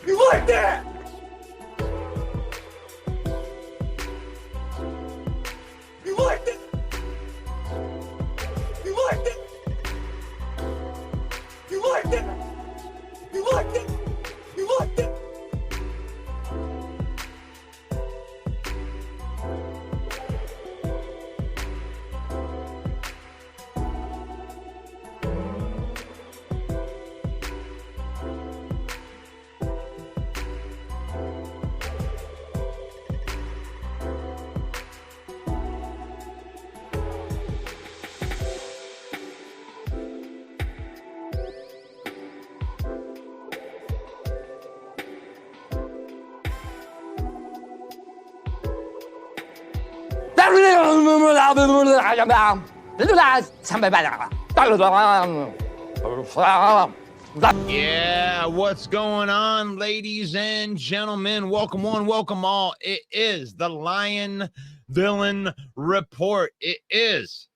You like that? You like that? You like that? You like that? You like that? You like that? Yeah, what's going on, ladies and gentlemen? Welcome one, welcome all. It is the Lion Villain Report. It is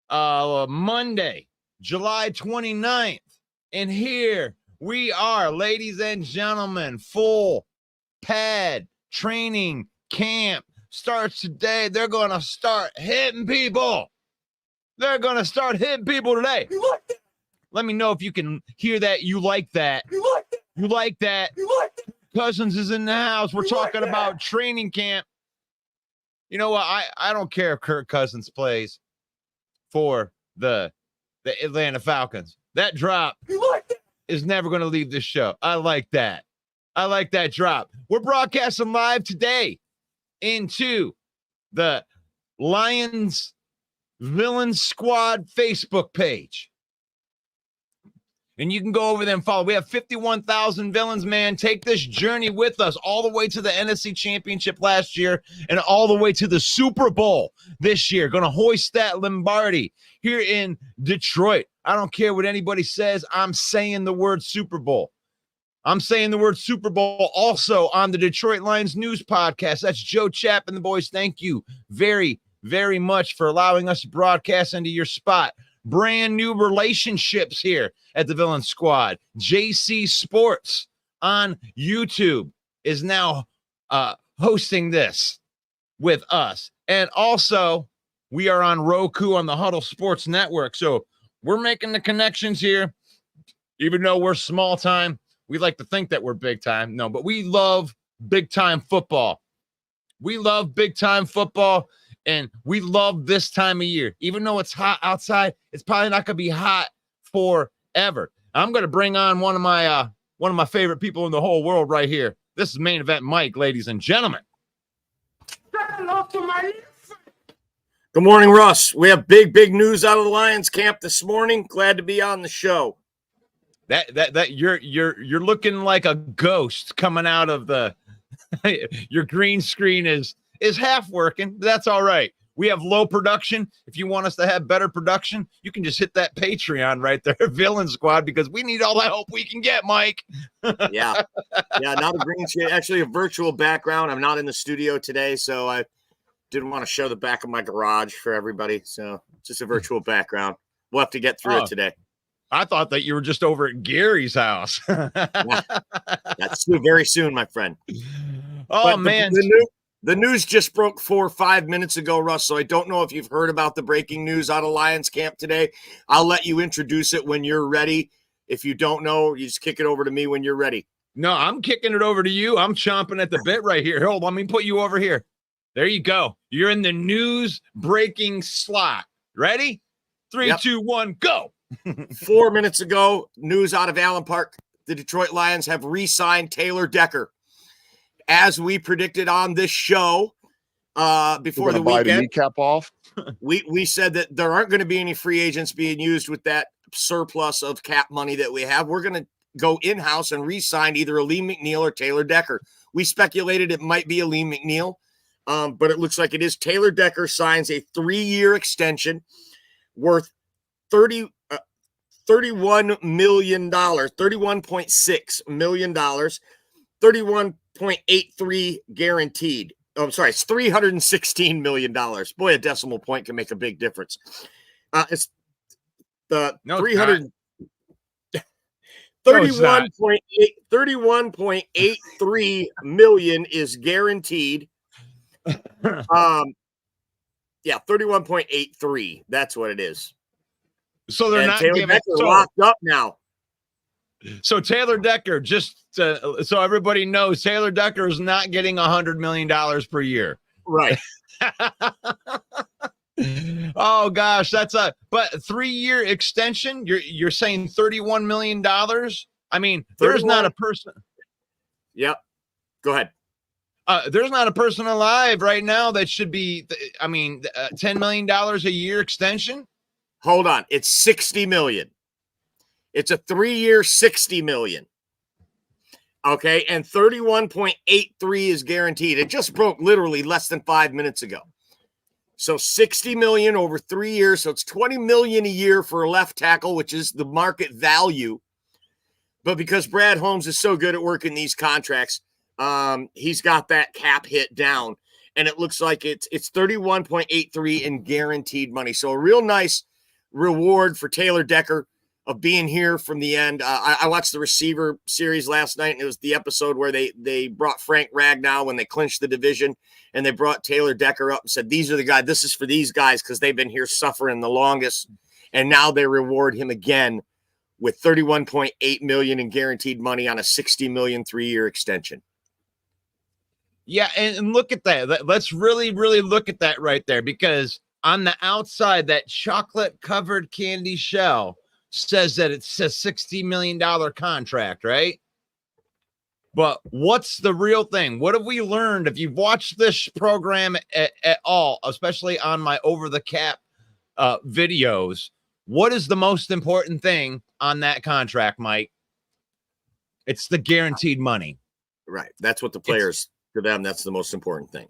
Monday, July 29th. And here we are, ladies and gentlemen. Full pad training camp starts today. They're going to start hitting people. They're going to start hitting people today. You like that? Let me know if you can hear that. You like that. You like that? You like that. You like that? Cousins is in the house. We're You talking like about that? training camp. You know what? I don't care if Kirk Cousins plays for the Atlanta Falcons. That drop You like that? is never going to leave this show. I like that. I like that drop. We're broadcasting live today into the Lions Villain Squad Facebook page. And you can go over there and follow. We have 51,000 villains, man. Take this journey with us all the way to the NFC Championship last year and all the way to the Super Bowl this year. Going to hoist that Lombardi here in Detroit. I don't care what anybody says. I'm saying the word Super Bowl. I'm saying the word Super Bowl also on the Detroit Lions News Podcast. That's Joe Chapp and the boys. Thank you very, very much for allowing us to broadcast into your spot. Brand new relationships here at the Villain Squad. JC Sports on YouTube is now hosting this with us. And also, we are on Roku on the Huddle Sports Network. So we're making the connections here. Even though we're small time, we like to think that we're big time. No, but we love big time football. We love big time football. And we love this time of year. Even though it's hot outside, it's probably not going to be hot forever. I'm going to bring on one of my favorite people in the whole world right here. This is Main Event Mike, ladies and gentlemen. Good morning, Russ. We have big news out of the Lions camp this morning. Glad to be on the show. That you're looking like a ghost coming out of the your green screen is half working, but that's all right. We have low production. If you want us to have better production, you can just hit that Patreon right there, Villain Squad, because we need all the help we can get, Mike. Yeah, not a green screen, actually a virtual background. I'm not in the studio today, so I didn't want to show the back of my garage for everybody. So just a virtual background. We'll have to get through it today. I thought that you were just over at Gary's house. Yeah, that's very soon, my friend. Oh, but man. The news just broke 4 or 5 minutes ago, Russ, so I don't know if you've heard about the breaking news out of Lions camp today. I'll let you introduce it when you're ready. If you don't know, you just kick it over to me when you're ready. No, I'm kicking it over to you. I'm chomping at the bit right here. Hold on, let me put you over here. There you go. You're in the news breaking slot. Ready? 3, 2, 1, go. 4 minutes ago, news out of Allen Park. The Detroit Lions have re-signed Taylor Decker. As we predicted on this show before the weekend, the kneecap off. we said that there aren't going to be any free agents being used with that surplus of cap money that we have. We're going to go in-house and re-sign either Lee McNeil or Taylor Decker. We speculated it might be Lee McNeil, but it looks like it is. Taylor Decker signs a 3-year extension worth $31 million, $31.6 million, 31.83 guaranteed. Oh, I'm sorry, it's $316 million. Boy, a decimal point can make a big difference. It's the No, it's not. 31.83 million is guaranteed. Yeah, 31.83. That's what it is. So they're not Taylor giving Decker locked up now. So Taylor Decker, just so everybody knows, Taylor Decker is not getting $100 million per year. Right. Oh gosh, that's a 3-year extension. You're saying $31 million. I mean, there's not a person. Yep. Go ahead. There's not a person alive right now that should be. I mean, $10 million a year extension. Hold on, it's 60 million. It's a 3-year, 60 million. Okay, and 31.83 is guaranteed. It just broke literally less than 5 minutes ago. So 60 million over 3 years. So it's 20 million a year for a left tackle, which is the market value. But because Brad Holmes is so good at working these contracts, he's got that cap hit down. And it looks like it's 31.83 in guaranteed money. So a real nice reward for Taylor Decker of being here from the end. I watched the receiver series last night, and it was the episode where they brought Frank Ragnow when they clinched the division, and they brought Taylor Decker up and said, these are the guys, this is for these guys because they've been here suffering the longest. And now they reward him again with 31.8 million in guaranteed money on a 60 million 3-year extension. Yeah, and look at that. Let's really, really look at that right there, because on the outside, that chocolate-covered candy shell says that it's a $60 million contract, right? But what's the real thing? What have we learned? If you've watched this program at all, especially on my Over the Cap videos, what is the most important thing on that contract, Mike? It's the guaranteed money. Right. That's what the players, to them, that's the most important thing.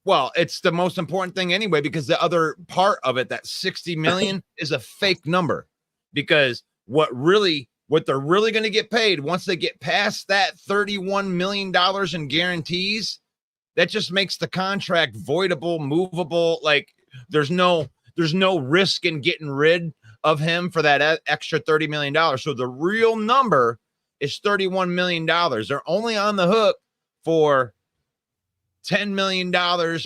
Well, it's the most important thing anyway, because the other part of it, that 60 million, is a fake number. Because what they're really going to get paid once they get past that $31 million in guarantees, that just makes the contract voidable, movable. Like there's no risk in getting rid of him for that extra $30 million. So the real number is $31 million. They're only on the hook for $10 million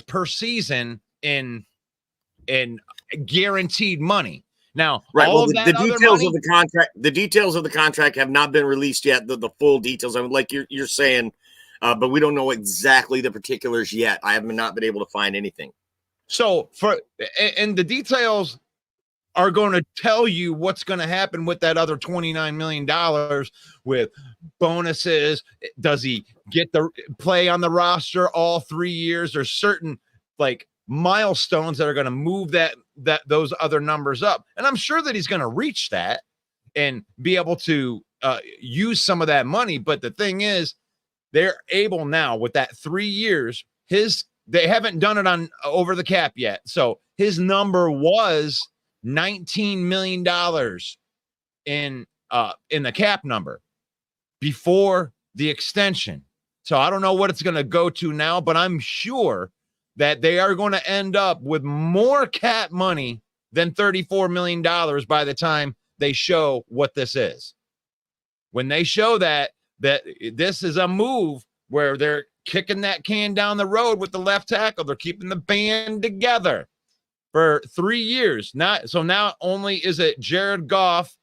per season in guaranteed money. Now, right. All well, of the that details money, of the details of the contract have not been released yet. The full details, I mean, like you're saying, but we don't know exactly the particulars yet. I have not been able to find anything. So and the details are going to tell you what's going to happen with that other $29 million with bonuses. Does he get the play on the roster all 3 years? There's certain like milestones that are going to move those other numbers up. And I'm sure that he's going to reach that and be able to use some of that money. But the thing is, they're able now with that 3 years, they haven't done it on Over the Cap yet. So his number was $19 million in the cap number before the extension. So I don't know what it's going to go to now, but I'm sure that they are going to end up with more cap money than $34 million by the time they show what this is. When they show that this is a move where they're kicking that can down the road with the left tackle, they're keeping the band together for 3 years. Not only is it Jared Goff,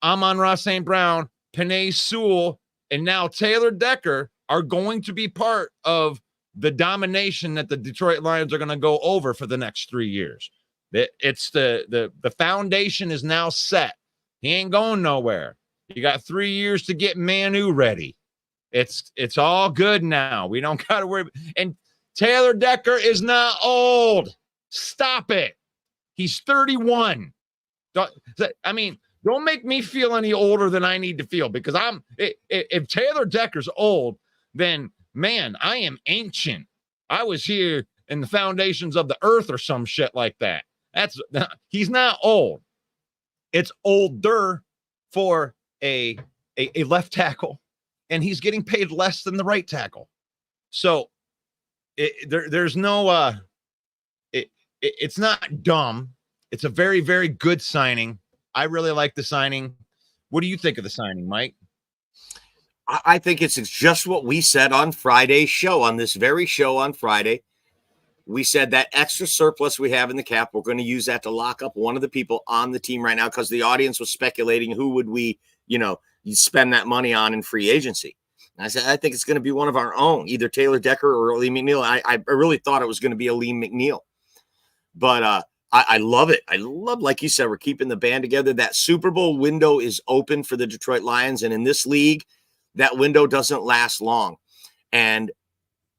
Amon-Ra St. Brown, Penei Sewell, and now Taylor Decker are going to be part of the domination that the Detroit Lions are going to go over for the next 3 years. It's the foundation is now set. He ain't going nowhere. You got 3 years to get Manu ready. It's all good now. We don't got to worry. And Taylor Decker is not old. Stop it. He's 31. Don't make me feel any older than I need to feel, because if Taylor Decker's old, then man, I am ancient. I was here in the foundations of the earth or some shit like that. He's not old. It's older for a left tackle, and he's getting paid less than the right tackle. So there's no it's not dumb. It's a very, very good signing. I really like the signing. What do you think of the signing, Mike? I think it's just what we said on Friday's show, on this very show on Friday. We said that extra surplus we have in the cap, we're going to use that to lock up one of the people on the team right now, because the audience was speculating who would we, spend that money on in free agency. And I said, I think it's going to be one of our own, either Taylor Decker or Lee McNeil. I really thought it was going to be a Lee McNeil. But I love it. I love, like you said, we're keeping the band together. That Super Bowl window is open for the Detroit Lions. And in this league, that window doesn't last long. And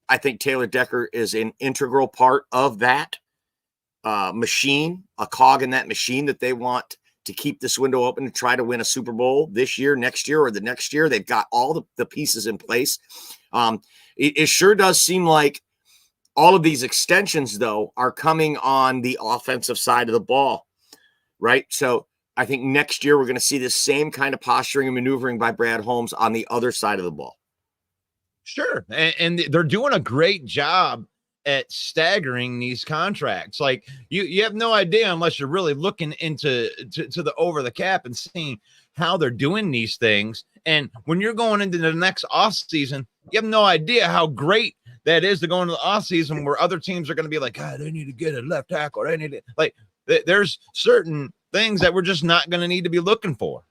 I think Taylor Decker is an integral part of that machine, a cog in that machine that they want to keep this window open to try to win a Super Bowl this year, next year, or the next year. They've got all the pieces in place. It sure does seem like all of these extensions, though, are coming on the offensive side of the ball, right? So I think next year we're going to see the same kind of posturing and maneuvering by Brad Holmes on the other side of the ball. Sure. And they're doing a great job at staggering these contracts. Like you have no idea unless you're really looking into to the over the cap and seeing how they're doing these things. And when you're going into the next off season, you have no idea how great that is to go into the off season where other teams are going to be like, God, they need to get a left tackle. They need to there's certain things that we're just not going to need to be looking for.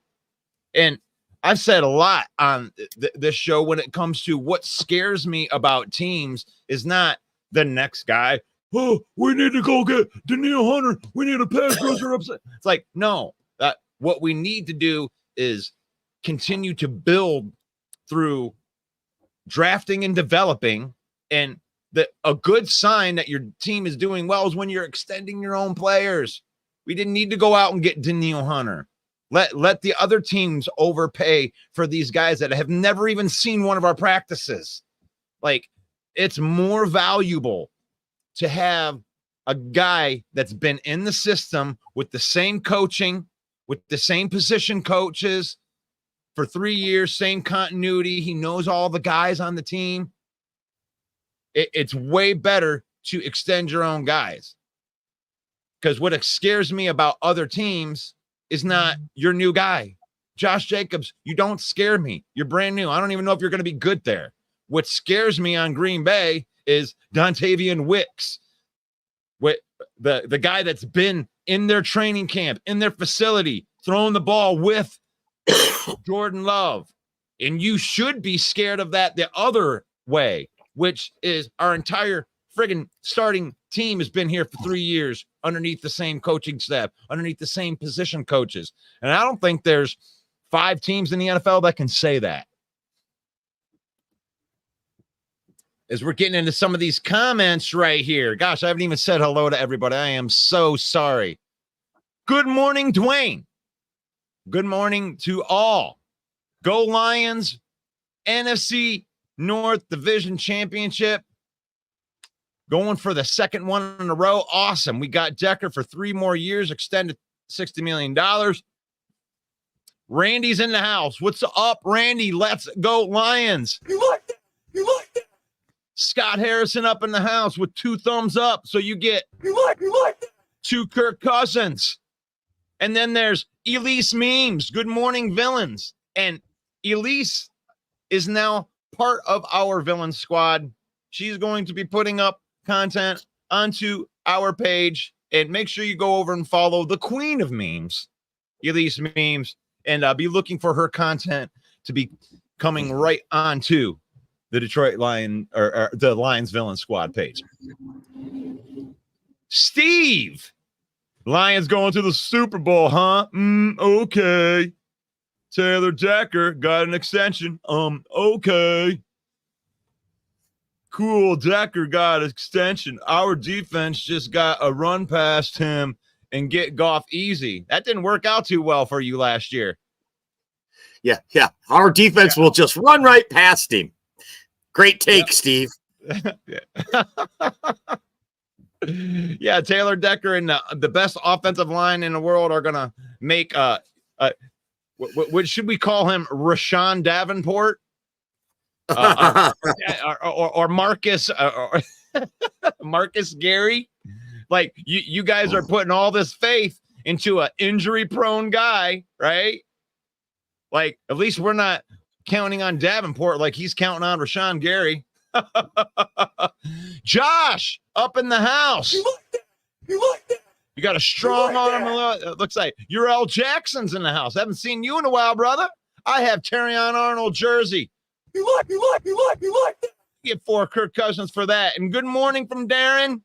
And I've said a lot on this show when it comes to what scares me about teams is not the next guy. Oh, we need to go get Danielle Hunter. We need a pass rusher upset. It's like, no, what we need to do is continue to build through drafting and developing. And a good sign that your team is doing well is when you're extending your own players. We didn't need to go out and get Danielle Hunter. Let the other teams overpay for these guys that have never even seen one of our practices. Like, it's more valuable to have a guy that's been in the system with the same coaching, with the same position coaches for 3 years, same continuity. He knows all the guys on the team. It's way better to extend your own guys. Because what scares me about other teams is not your new guy. Josh Jacobs, you don't scare me. You're brand new. I don't even know if you're going to be good there. What scares me on Green Bay is Dontavian Wicks, the guy that's been in their training camp, in their facility, throwing the ball with Jordan Love. And you should be scared of that the other way, which is our entire friggin' starting team has been here for 3 years underneath the same coaching staff, underneath the same position coaches. And I don't think there's 5 teams in the NFL that can say that. As we're getting into some of these comments right here. Gosh, I haven't even said hello to everybody. I am so sorry. Good morning, Dwayne. Good morning to all. Go Lions. NFC North Division Championship. Going for the second one in a row. Awesome. We got Decker for 3 more years, extended $60 million. Randy's in the house. What's up, Randy? Let's go Lions. You like that? You like that? Scott Harrison up in the house with 2 thumbs up. So you get You like that? 2 Kirk Cousins. And then there's Elise Memes. Good morning, villains. And Elise is now part of our villain squad. She's going to be putting up content onto our page. And make sure you go over and follow the queen of memes, Elise Memes, and be looking for her content to be coming right onto the Detroit Lion or the Lions Villain Squad page. Steve, Lions going to the Super Bowl, huh? Okay. Taylor Decker got an extension. Okay. Cool. Decker got an extension. Our defense just got a run past him and get Goff easy. That didn't work out too well for you last year. Yeah. Our defense will just run right past him. Great take, Steve. Yeah, Taylor Decker and the best offensive line in the world are going to make what should we call him? Rashawn Davenport? Or Marcus Marcus Gary? Like you guys are putting all this faith into an injury-prone guy, right? Like, at least we're not counting on Davenport like he's counting on Rashawn Gary. Josh up in the house. You like that? You like that? You got a strong arm. It looks like Uriel Jackson's in the house. Haven't seen you in a while, brother. I have Terrion Arnold jersey. You like that? Get 4 Kirk Cousins for that. And good morning from Darren.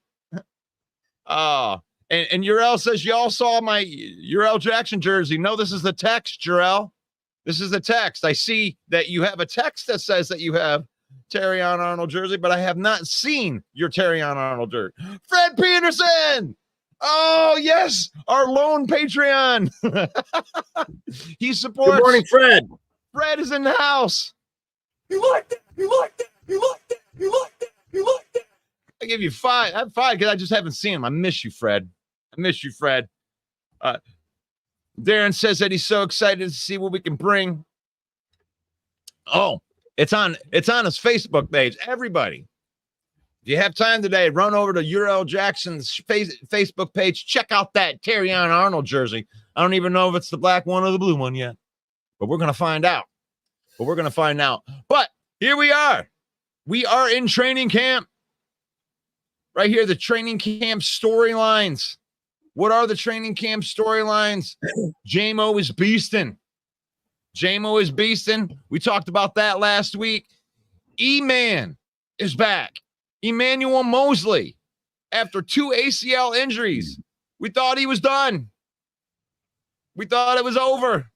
And Uriel says, y'all saw my Uriel Jackson jersey. No, this is the text, Uriel. This is the text. I see that you have a text that says that you have Terrion Arnold jersey, but I have not seen your Terrion Arnold jersey. Fred Peterson. Oh, yes. Our lone Patreon. He supports. Good morning, Fred. Fred is in the house. You like that? You like that? You like that? You like that? You like that? I give you 5. I have 5 because I just haven't seen him. I miss you, Fred. Darren says that he's so excited to see what we can bring. Oh, it's on his Facebook page. Everybody, if you have time today, run over to Uriel Jackson's Facebook page. Check out that Terrion Arnold jersey. I don't even know if it's the black one or the blue one yet, but we're gonna find out. But here we are. We are in training camp. Right here, the training camp storylines. What are the training camp storylines? J-Mo is beasting. We talked about that last week. E-Man is back. Emmanuel Mosley, after 2 ACL injuries. We thought he was done. We thought it was over.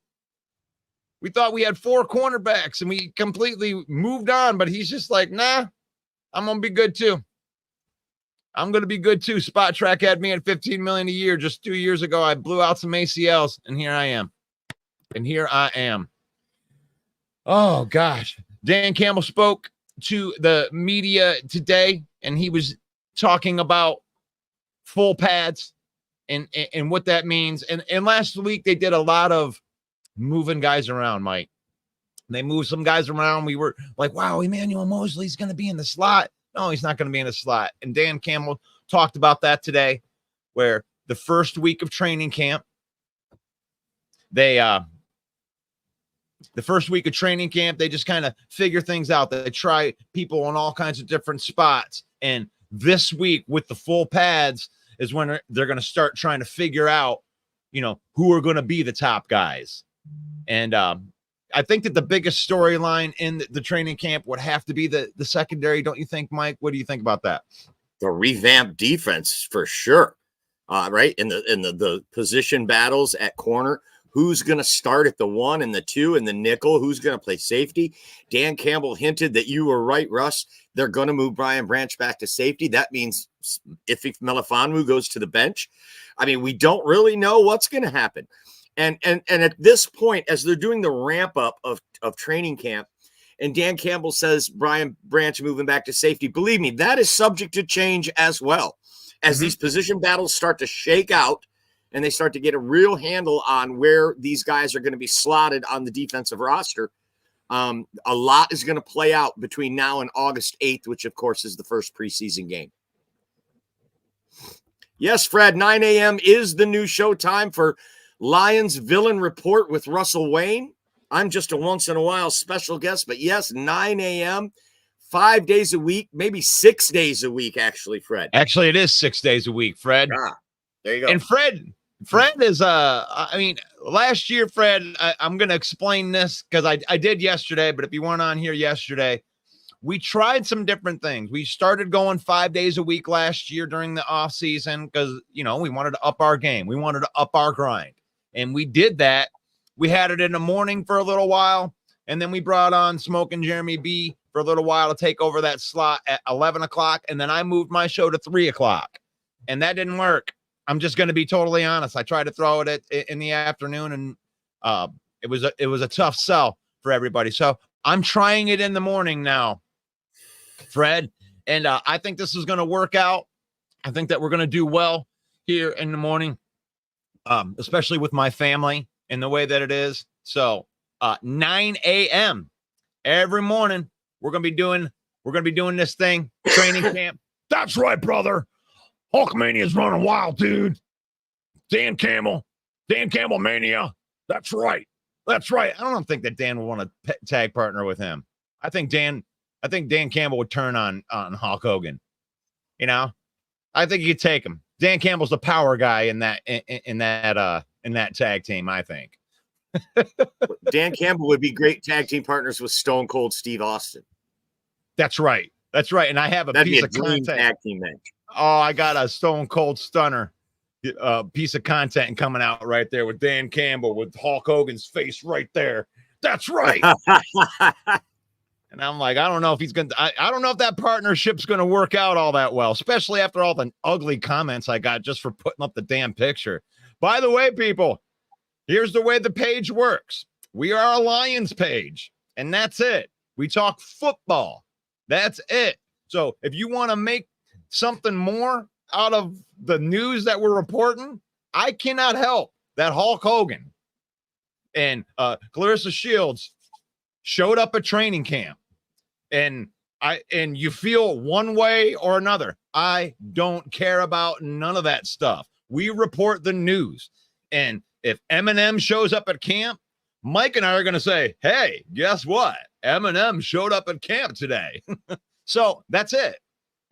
We thought we had 4 cornerbacks and we completely moved on, but he's just like, nah, I'm going to be good too. Spot Track had me at $15 million a year just 2 years ago. I blew out some ACLs, and here I am. Oh, gosh. Dan Campbell spoke to the media today, and he was talking about full pads and what that means. And last week, they did a lot of moving guys around, Mike. They moved some guys around. We were like, wow, Emmanuel Mosley's going to be in the slot. No, he's not going to be in the slot. And Dan Campbell talked about that today, where the first week of training camp, they just kind of figure things out. They try people on all kinds of different spots. And this week with the full pads is when they're going to start trying to figure out, who are going to be the top guys. And I think that the biggest storyline in the training camp would have to be the secondary. Don't you think, Mike? What do you think about that? The revamped defense for sure. Right. In the position battles at corner, who's going to start at the 1 and the 2 and the nickel? Who's going to play safety? Dan Campbell hinted that you were right, Russ. They're going to move Brian Branch back to safety. That means if Melifonwu goes to the bench. I mean, we don't really know what's going to happen. And at this point, as they're doing the ramp up of training camp, and Dan Campbell says Brian Branch moving back to safety, believe me, that is subject to change as well. As these position battles start to shake out and they start to get a real handle on where these guys are going to be slotted on the defensive roster, a lot is going to play out between now and August 8th, which, of course, is the first preseason game. Yes, Fred, 9 a.m. is the new show time for Lions Villain Report with Russell Wayne. I'm just a once-in-a-while special guest, but yes, 9 a.m., 5 days a week, maybe 6 days a week, actually, Fred. Actually, it is 6 days a week, Fred. There you go. And Fred is, last year, Fred, I'm going to explain this because I did yesterday, but if you weren't on here yesterday, we tried some different things. We started going 5 days a week last year during the off season because, we wanted to up our game. We wanted to up our grind. And we did that. We had it in the morning for a little while, and then we brought on Smoking Jeremy B for a little while to take over that slot at 11 o'clock, and then I moved my show to 3 o'clock, and that didn't work. I'm just going to be totally honest. I tried to throw it in the afternoon, and it was a tough sell for everybody. So I'm trying it in the morning now, Fred, and I think this is going to work out. I think that we're going to do well here in the morning. Especially with my family and the way that it is. So 9 a.m. every morning, we're gonna be doing this thing, training camp. That's right, brother. Hulkmania's running wild, dude. Dan Campbell Mania. That's right. That's right. I don't think that Dan would want to tag partner with him. I think Dan Campbell would turn on Hulk Hogan. You know, I think you could take him. Dan Campbell's the power guy in that tag team, I think. Dan Campbell would be great tag team partners with Stone Cold Steve Austin. That's right. And I have That'd piece be a of dream content. tag team match. Oh, I got a Stone Cold Stunner piece of content coming out right there with Dan Campbell with Hulk Hogan's face right there. That's right. And I'm like, I don't know if he's going to, I don't know if that partnership's going to work out all that well, especially after all the ugly comments I got just for putting up the damn picture. By the way, people, here's the way the page works. We are a Lions page, and that's it. We talk football. That's it. So if you want to make something more out of the news that we're reporting, I cannot help that Hulk Hogan and Clarissa Shields showed up at training camp, and you feel one way or another. I don't care about none of that stuff. We report the news, and if Eminem shows up at camp, Mike and I are going to say, hey, guess what? Eminem showed up at camp today. So that's it.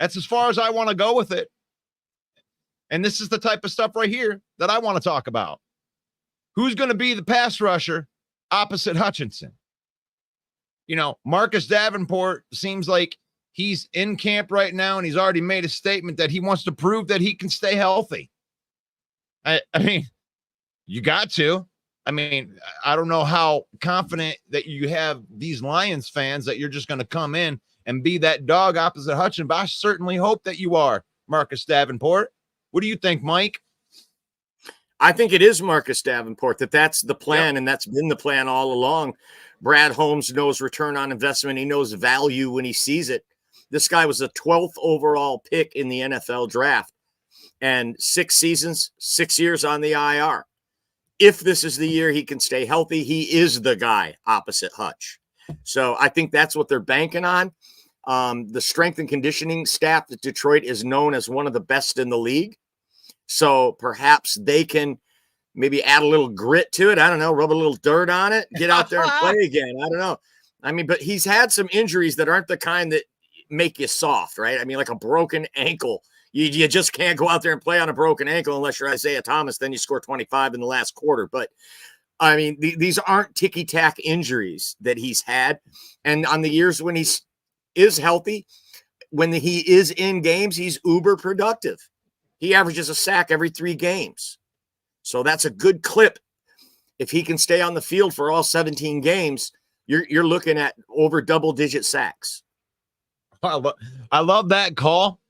That's as far as I want to go with it. And this is the type of stuff right here that I want to talk about. Who's going to be the pass rusher opposite Hutchinson? You know, Marcus Davenport seems like he's in camp right now, and he's already made a statement that he wants to prove that he can stay healthy. I mean, you got to. I mean, I don't know how confident that you have these Lions fans that you're just going to come in and be that dog opposite Hutchinson, but I certainly hope that you are, Marcus Davenport. What do you think, Mike? I think it is Marcus Davenport, that's the plan, and that's been the plan all along. Brad Holmes knows return on investment. He knows value when he sees it. This guy was the 12th overall pick in the NFL draft, and 6 seasons, 6 years on the IR. If this is the year he can stay healthy, he is the guy opposite Hutch. So I think that's what they're banking on. The strength and conditioning staff at Detroit is known as one of the best in the league. So perhaps they can maybe add a little grit to it. I don't know, rub a little dirt on it, get out there and play again. I don't know. I mean, but he's had some injuries that aren't the kind that make you soft, right? I mean, like a broken ankle. You just can't go out there and play on a broken ankle unless you're Isaiah Thomas. Then you score 25 in the last quarter. But, I mean, these aren't ticky-tack injuries that he's had. And on the years when he is healthy, when he is in games, he's uber productive. He averages a sack every 3 games. So that's a good clip. If he can stay on the field for all 17 games, you're looking at over double-digit sacks. I love that call.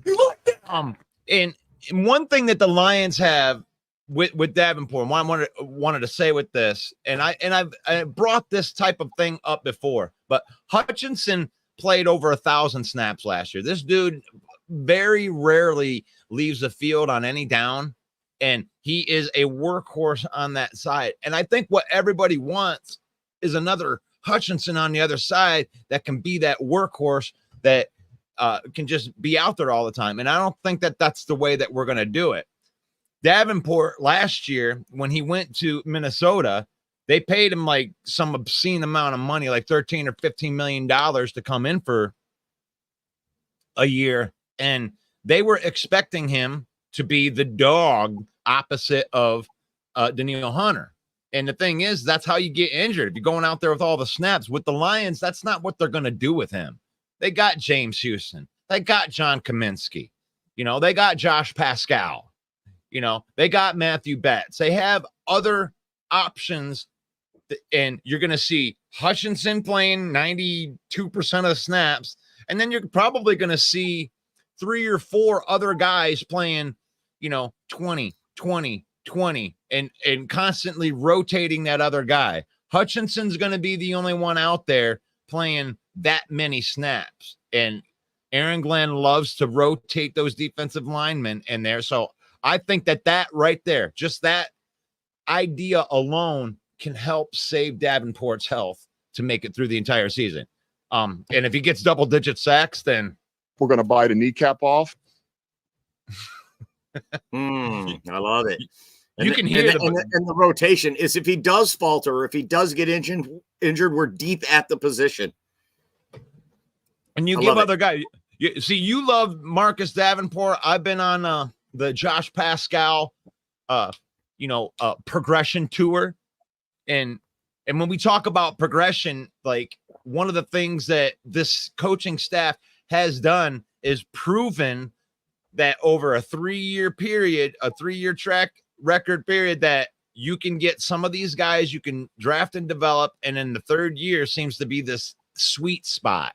You like that? And one thing that the Lions have with Davenport, and what I wanted to say with this, and I brought this type of thing up before, but Hutchinson played over 1,000 snaps last year. This dude very rarely leaves the field on any down, and he is a workhorse on that side. And I think what everybody wants is another Hutchinson on the other side that can be that workhorse that can just be out there all the time. And I don't think that that's the way that we're going to do it. Davenport last year, when he went to Minnesota, they paid him like some obscene amount of money, like $13 or $15 million to come in for a year. And they were expecting him to be the dog opposite of Daniil Hunter. And the thing is, that's how you get injured. If you're going out there with all the snaps with the Lions, that's not what they're going to do with him. They got James Houston. They got John Kaminsky. You know, they got Josh Pascal. You know, they got Matthew Betts. They have other options. And you're going to see Hutchinson playing 92% of the snaps. And then you're probably going to see 3 or 4 other guys playing, 20, and constantly rotating that other guy. Hutchinson's going to be the only one out there playing that many snaps, and Aaron Glenn loves to rotate those defensive linemen in there. So I think that right there, just that idea alone can help save Davenport's health to make it through the entire season. And if he gets double-digit sacks, then we're going to bite a kneecap off. I love it. You can hear the rotation is if he does falter or if he does get injured, we're deep at the position. And you give other guys. You love Marcus Davenport. I've been on the Josh Pascal, progression tour, and when we talk about progression, like one of the things that this coaching staff has done is proven that over a 3-year period, a 3-year track record period, that you can get some of these guys you can draft and develop, and in the 3rd year seems to be this sweet spot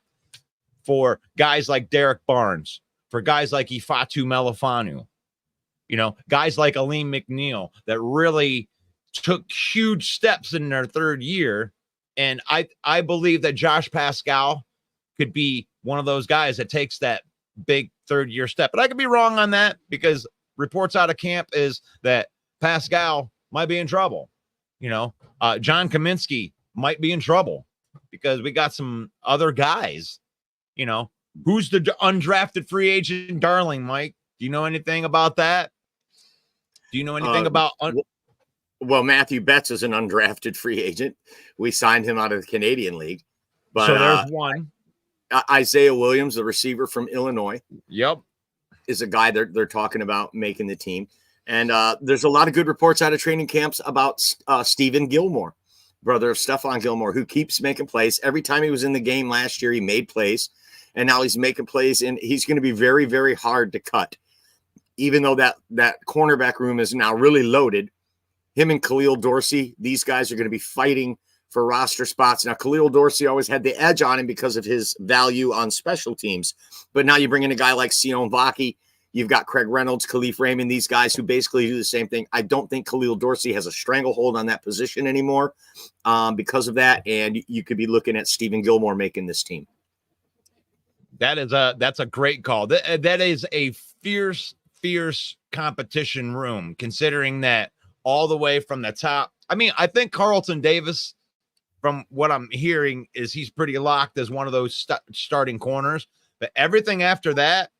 for guys like Derek Barnes, for guys like Ifatu Melifanu, guys like Aleem McNeil that really took huge steps in their 3rd year. And I believe that Josh Pascal could be one of those guys that takes that big 3rd year step. But I could be wrong on that, because reports out of camp is that Pascal might be in trouble. John Kaminsky might be in trouble because we got some other guys. Who's the undrafted free agent darling, Mike? Do you know anything about that? Do you know anything about? Well, Matthew Betts is an undrafted free agent. We signed him out of the Canadian League. But so there's one. Isaiah Williams, the receiver from Illinois. Yep. Is a guy they're talking about making the team. And there's a lot of good reports out of training camps about Stephen Gilmore, brother of Stephon Gilmore, who keeps making plays. Every time he was in the game last year, he made plays. And now he's making plays, and he's going to be very, very hard to cut. Even though that cornerback room is now really loaded, him and Khalil Dorsey, these guys are going to be fighting for roster spots. Now, Khalil Dorsey always had the edge on him because of his value on special teams. But now you bring in a guy like Sion Vaki. You've got Craig Reynolds, Khalif Raymond, these guys who basically do the same thing. I don't think Khalil Dorsey has a stranglehold on that position anymore because of that. And you could be looking at Stephen Gilmore making this team. That's a great call. That is a fierce competition room, considering that all the way from the top. I mean, I think Carlton Davis, from what I'm hearing, is he's pretty locked as one of those starting corners. But everything after that,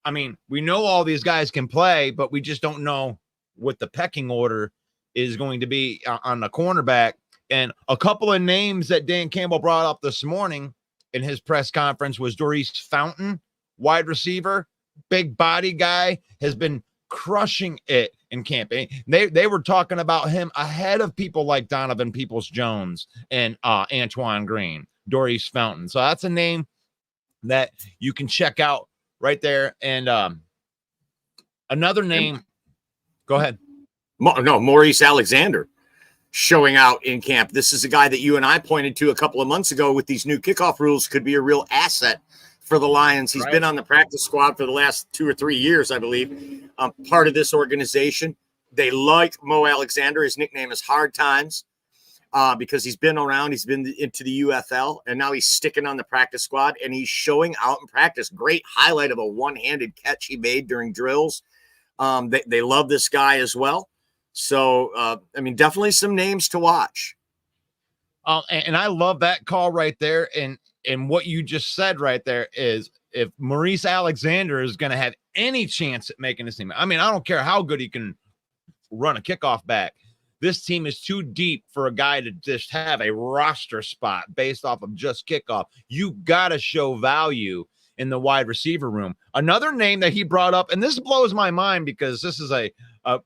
I mean, we know all these guys can play, but we just don't know what the pecking order is going to be on the cornerback. And a couple of names that Dan Campbell brought up this morning in his press conference was Doris Fountain, wide receiver, big body guy, has been crushing it in camp. They were talking about him ahead of people like Donovan Peoples-Jones and Antoine Green, Doris Fountain. So that's a name that you can check out right there. And another name, go ahead. No, Maurice Alexander showing out in camp. This is a guy that you and I pointed to a couple of months ago with these new kickoff rules, could be a real asset for the Lions. He's been on the practice squad for the last 2 or 3 years, I believe. Part of this organization. They like Mo Alexander. His nickname is Hard Times because he's been around. He's been into the UFL, and now he's sticking on the practice squad, and he's showing out in practice. Great highlight of a one-handed catch he made during drills. They love this guy as well. So, definitely some names to watch. And I love that call right there. And what you just said right there is, if Maurice Alexander is going to have any chance at making this team, I mean, I don't care how good he can run a kickoff back. This team is too deep for a guy to just have a roster spot based off of just kickoff. You got to show value in the wide receiver room. Another name that he brought up, and this blows my mind because this is a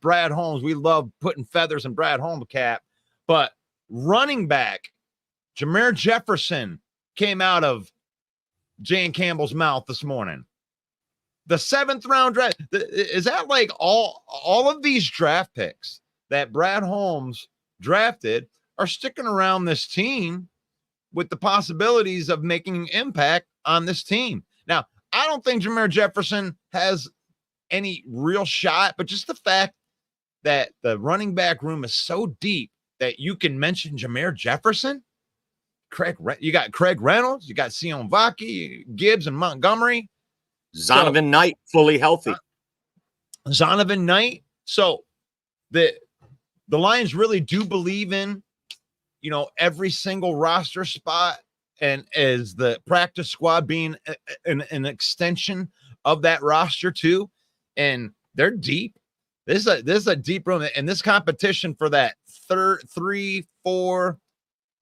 Brad Holmes. We love putting feathers in Brad Holmes' cap, but running back Jameer Jefferson came out of Jan Campbell's mouth this morning. The 7th round draft. Is that like all of these draft picks that Brad Holmes drafted are sticking around this team with the possibilities of making an impact on this team? Now, I don't think Jameer Jefferson has any real shot, but just the fact that the running back room is so deep that you can mention Jameer Jefferson, you got Craig Reynolds, you got Sion Vaki, Gibbs, and Montgomery. Zonovan Knight, fully healthy. Zonovan Knight. So the Lions really do believe in, every single roster spot, and as the practice squad being an extension of that roster too. And they're deep. This is a deep room, and this competition for that 3, 4.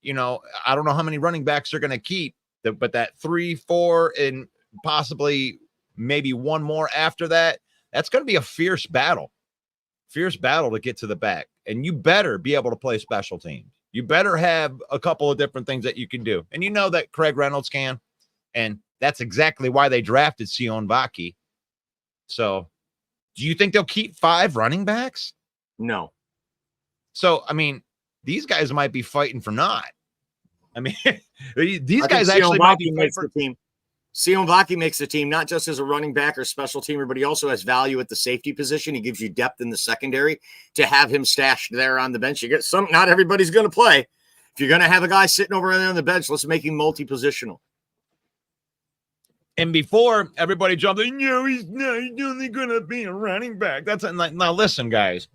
I don't know how many running backs they're going to keep, but that 3, 4, and possibly maybe one more after that. That's going to be a fierce battle to get to the back. And you better be able to play special teams. You better have a couple of different things that you can do. And you know that Craig Reynolds can. And that's exactly why they drafted Sion Vaki. So do you think they'll keep 5 running backs? No. So, I mean, these guys might be fighting for naught. I mean, these guys actually might be makes the team. Sion Vaki makes the team, not just as a running back or special teamer, but he also has value at the safety position. He gives you depth in the secondary. To have him stashed there on the bench, you get some. Not everybody's going to play. If you're going to have a guy sitting over there on the bench, let's make him multi-positional. And before everybody jumped in, he's only going to be a running back. That's like, now listen, guys.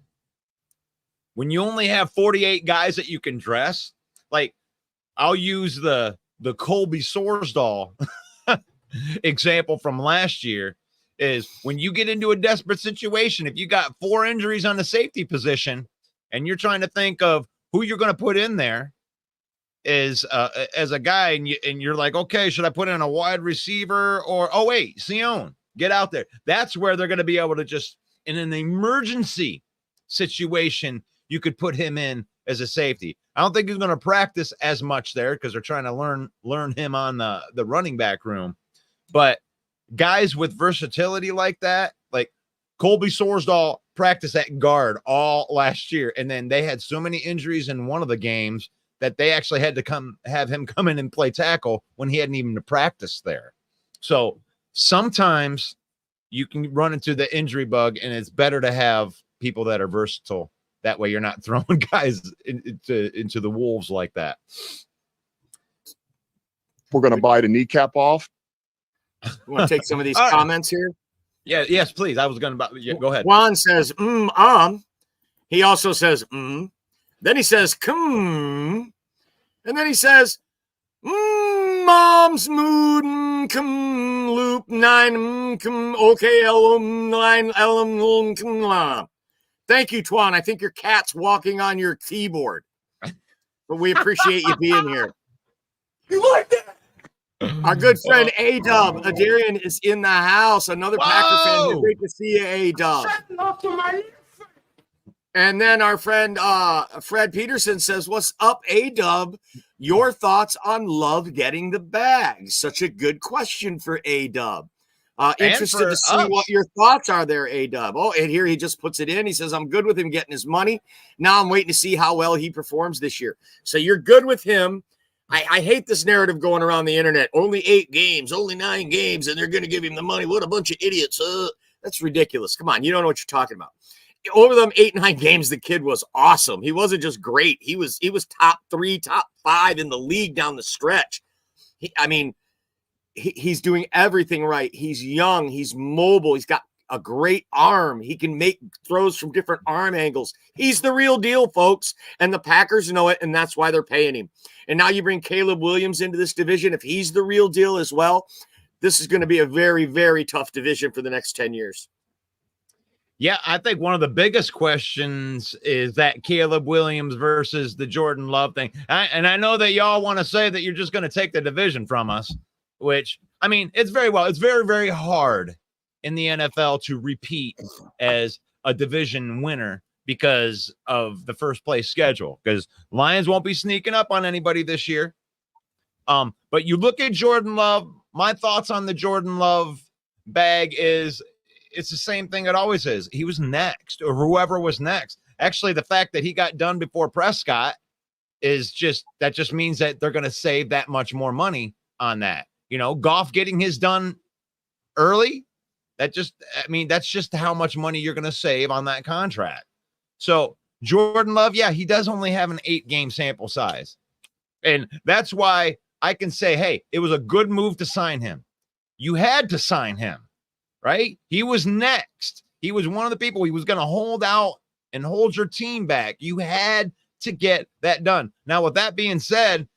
When you only have 48 guys that you can dress, like I'll use the Colby Sorsdahl example from last year, is when you get into a desperate situation, if you got 4 injuries on the safety position and you're trying to think of who you're going to put in there as a guy, and you're like, okay, should I put in a wide receiver or, oh wait, Sion, get out there. That's where they're going to be able to just, in an emergency situation, you could put him in as a safety. I don't think he's going to practice as much there because they're trying to learn him on the running back room. But guys with versatility like that, like Colby Sorsdahl practiced at guard all last year, and then they had so many injuries in one of the games that they actually had to have him come in and play tackle when he hadn't even practiced there. So sometimes you can run into the injury bug, and it's better to have people that are versatile. That way you're not throwing guys into the wolves like that. We're going to bite a kneecap off. You want to take some of these comments here? Yeah, yes, please. I was going to go ahead. Juan says, He also says, Then he says, And then he says, Mom's mood, loop 9, okay, line, Thank you, Twan. I think your cat's walking on your keyboard. But we appreciate you being here. You like that? Our good friend A-Dub, Adarian, is in the house. Another Packer fan. Great to see you, A-Dub. And then our friend Fred Peterson says, what's up, A-Dub? Your thoughts on Love getting the bag? Such a good question for A-Dub. Interested to see what your thoughts are there, A-Dub. Oh, and here he just puts it in. He says, I'm good with him getting his money. Now I'm waiting to see how well he performs this year. So you're good with him. I hate this narrative going around the internet. Only 8 games, only 9 games, and they're going to give him the money. What a bunch of idiots. That's ridiculous. Come on, you don't know what you're talking about. Over them 8-9 games, the kid was awesome. He wasn't just great. He was top 3, top 5 in the league down the stretch. He's doing everything right. He's young. He's mobile. He's got a great arm. He can make throws from different arm angles. He's the real deal, folks. And the Packers know it, and that's why they're paying him. And now you bring Caleb Williams into this division. If he's the real deal as well, this is going to be a very, very tough division for the next 10 years. Yeah, I think one of the biggest questions is that Caleb Williams versus the Jordan Love thing. And I know that y'all want to say that you're just going to take the division from us, which, I mean, it's very, very hard in the NFL to repeat as a division winner because of the first place schedule, because Lions won't be sneaking up on anybody this year. But you look at Jordan Love, my thoughts on the Jordan Love bag is it's the same thing it always is. He was next, or whoever was next. Actually, the fact that he got done before Prescott is just means that they're going to save that much more money on that. You know, Goff getting his done early, that's just how much money you're going to save on that contract. So Jordan Love, yeah, he does only have an 8-game sample size. And that's why I can say, hey, it was a good move to sign him. You had to sign him, right? He was next. He was one of the people he was going to hold out and hold your team back. You had to get that done. Now, with that being said,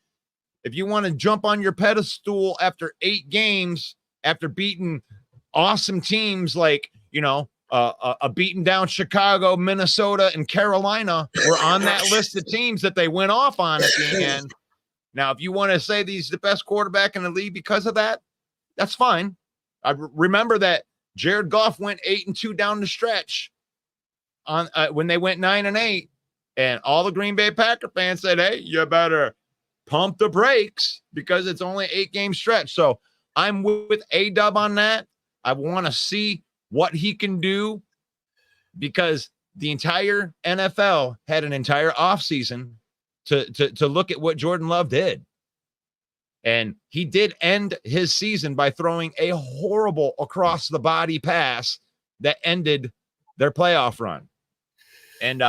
if you want to jump on your pedestal after 8 games, after beating awesome teams like, a beaten down Chicago, Minnesota, and Carolina were on that list of teams that they went off on at the end. Now, if you want to say he's the best quarterback in the league because of that, that's fine. I remember that Jared Goff went 8-2 down the stretch on when they went 9-8, and all the Green Bay Packer fans said, "Hey, you better pump the brakes because it's only 8-game stretch." So I'm with A-Dub on that. I want to see what he can do because the entire NFL had an entire offseason to look at what Jordan Love did. And he did end his season by throwing a horrible across the body pass that ended their playoff run. And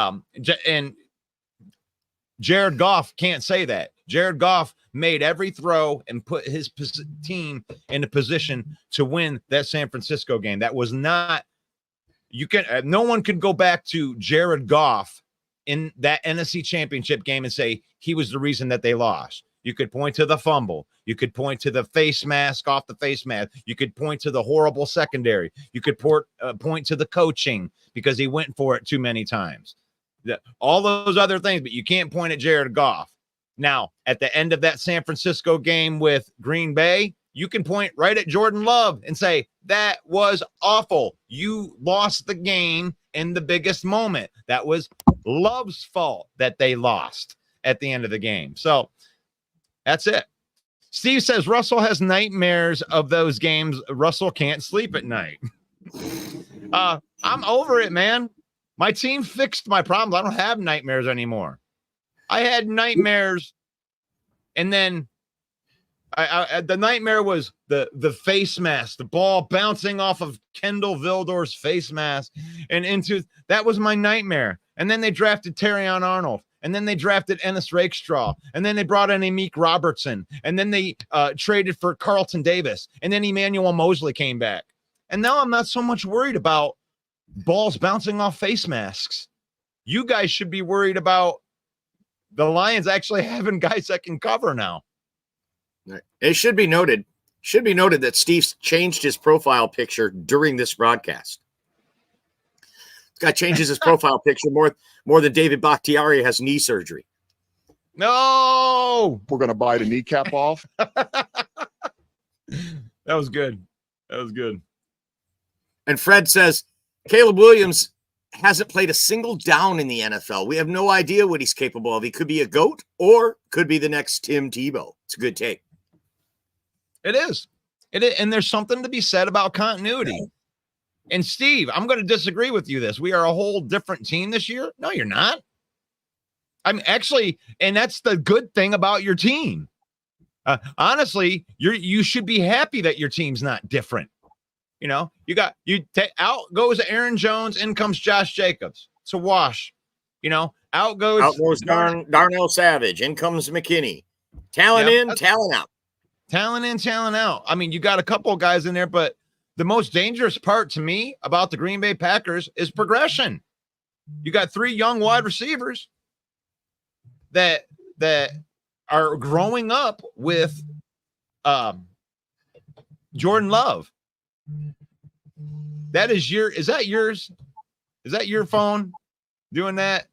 Jared Goff can't say that. Jared Goff made every throw and put his team in a position to win that San Francisco game. That was not, no one could go back to Jared Goff in that NFC Championship game and say he was the reason that they lost. You could point to the fumble. You could point to the face mask off the face mask. You could point to the horrible secondary. You could point to the coaching because he went for it too many times. All those other things, but you can't point at Jared Goff. Now, at the end of that San Francisco game with Green Bay, you can point right at Jordan Love and say, that was awful. You lost the game in the biggest moment. That was Love's fault that they lost at the end of the game. So that's it. Steve says Russell has nightmares of those games. Russell can't sleep at night. I'm over it, man. My team fixed my problems. I don't have nightmares anymore. I had nightmares, and then the nightmare was the face mask, the ball bouncing off of Kendall Vildor's face mask and into that was my nightmare. And then they drafted Terrion Arnold. And then they drafted Ennis Rakestraw. And then they brought in Amik Robertson. And then they traded for Carlton Davis. And then Emmanuel Mosley came back. And now I'm not so much worried about balls bouncing off face masks. You guys should be worried about the Lions actually having guys that can cover now. It should be noted that Steve changed his profile picture during this broadcast. This guy changes his profile picture more than David Bakhtiari has knee surgery. No, We're going to bite a kneecap off. That was good. That was good. And Fred says, Caleb Williams hasn't played a single down in the NFL. We have no idea what he's capable of. He could be a GOAT or could be the next Tim Tebow. It's a good take. It is. And there's something to be said about continuity. And Steve, I'm going to disagree with you this. We are a whole different team this year. No, you're not. I'm actually, and that's the good thing about your team. Honestly, you should be happy that your team's not different. You know, out goes Aaron Jones, in comes Josh Jacobs. It's a wash. You know, out goes Darnell Savage, in comes McKinney. Talent in, talent out. Talent in, talent out. I mean, you got a couple of guys in there, but the most dangerous part to me about the Green Bay Packers is progression. You got 3 young wide receivers that are growing up with Jordan Love. Is that yours? Is that your phone doing that?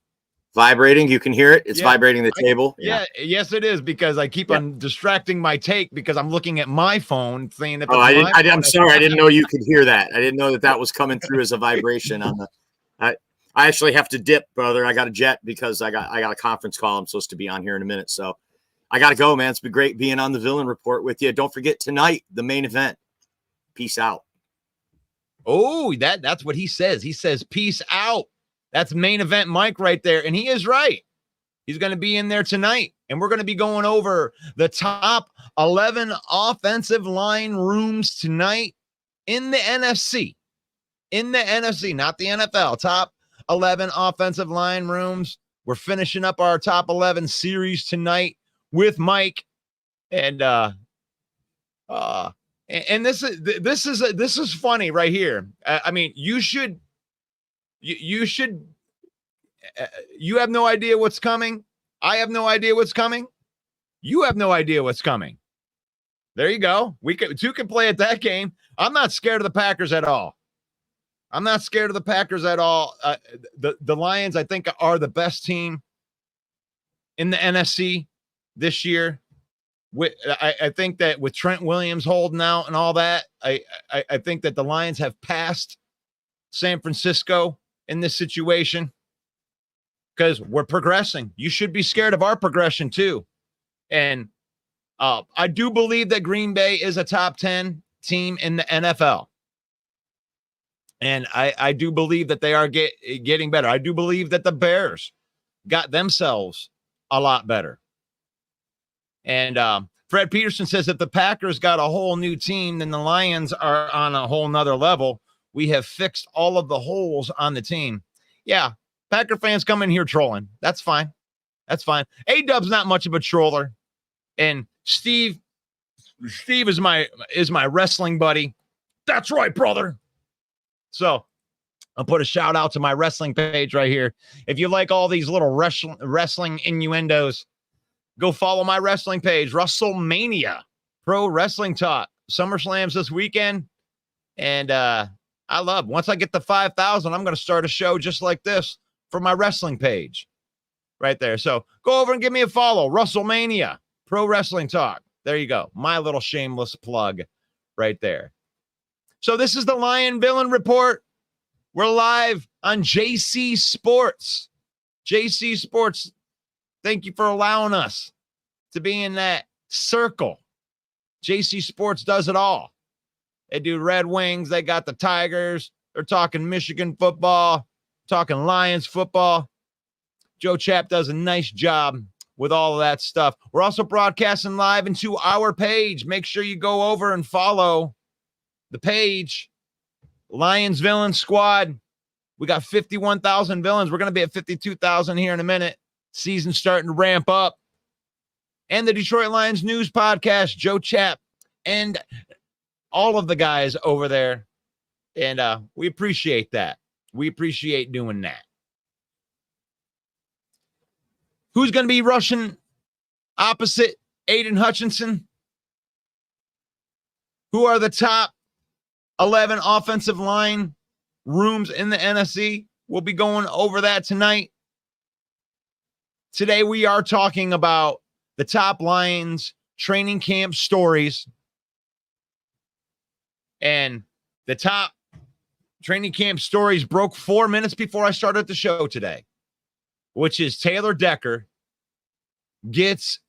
Vibrating. You can hear it. It's vibrating the table. Yeah. Yes, it is, because I keep on distracting my take because I'm looking at my phone saying that. I'm sorry. I didn't know you could hear that. I didn't know that was coming through as a vibration on the. I actually have to dip, brother. I got a jet because I got a conference call I'm supposed to be on here in a minute. So I got to go, man. It's been great being on the Villain Report with you. Don't forget tonight, the main event. Peace out. Oh, that's what he says. He says, peace out. That's main event Mike right there. And he is right. He's going to be in there tonight. And we're going to be going over the top 11 offensive line rooms tonight in the NFC. In the NFC, not the NFL. Top 11 offensive line rooms. We're finishing up our top 11 series tonight with Mike. And this is funny right here. I mean, you have no idea what's coming. I have no idea what's coming. You have no idea what's coming. There you go. Two can play at that game. I'm not scared of the Packers at all. I'm not scared of the Packers at all. The Lions, I think, are the best team in the NFC this year. I think that with Trent Williams holding out and all that, I think that the Lions have passed San Francisco in this situation because we're progressing. You should be scared of our progression too. And I do believe that Green Bay is a top 10 team in the NFL. And I do believe that they are getting better. I do believe that the Bears got themselves a lot better. And Fred Peterson says if the Packers got a whole new team, then the Lions are on a whole nother level. We have fixed all of the holes on the team. Yeah, Packer fans come in here trolling. That's fine. That's fine. A-Dub's not much of a troller. And Steve is my wrestling buddy. That's right, brother. So I'll put a shout out to my wrestling page right here. If you like all these little wrestling innuendos, go follow my wrestling page, WrestleMania, Pro Wrestling Talk. SummerSlam's this weekend. And I love, once I get to 5,000, I'm going to start a show just like this for my wrestling page right there. So go over and give me a follow, WrestleMania, Pro Wrestling Talk. There you go. My little shameless plug right there. So this is the Lion Villain Report. We're live on JC Sports. JC Sports, thank you for allowing us to be in that circle. JC Sports does it all. They do Red Wings. They got the Tigers. They're talking Michigan football, talking Lions football. Joe Chap does a nice job with all of that stuff. We're also broadcasting live into our page. Make sure you go over and follow the page, Lions Villain Squad. We got 51,000 villains. We're going to be at 52,000 here in a minute. Season's starting to ramp up. And the Detroit Lions News Podcast, Joe Chap, and all of the guys over there. And we appreciate that. We appreciate doing that. Who's going to be rushing opposite Aiden Hutchinson? Who are the top 11 offensive line rooms in the NFC? We'll be going over that tonight. Today, we are talking about the top Lions training camp stories. And the top training camp stories broke 4 minutes before I started the show today, which is Taylor Decker gets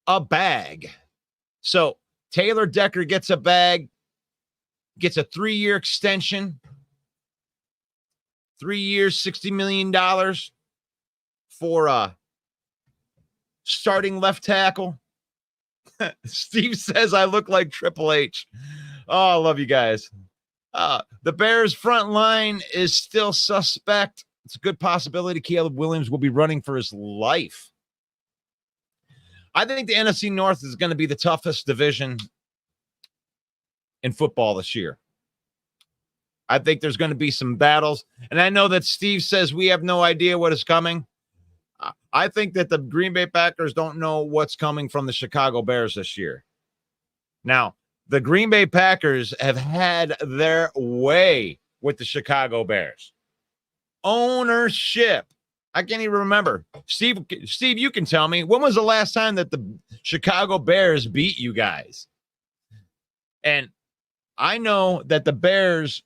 a bag. So Taylor Decker gets a bag, gets a 3-year extension, 3 years, $60 million for starting left tackle. Steve says I look like Triple H. Oh, I love you guys. The Bears front line is still suspect. It's a good possibility Caleb Williams will be running for his life. I think the NFC North is going to be the toughest division in football this year. I think there's going to be some battles. And I know that Steve says we have no idea what is coming. I think that the Green Bay Packers don't know what's coming from the Chicago Bears this year. Now, the Green Bay Packers have had their way with the Chicago Bears. Ownership. I can't even remember. Steve, you can tell me, when was the last time that the Chicago Bears beat you guys? And I know that the Bears,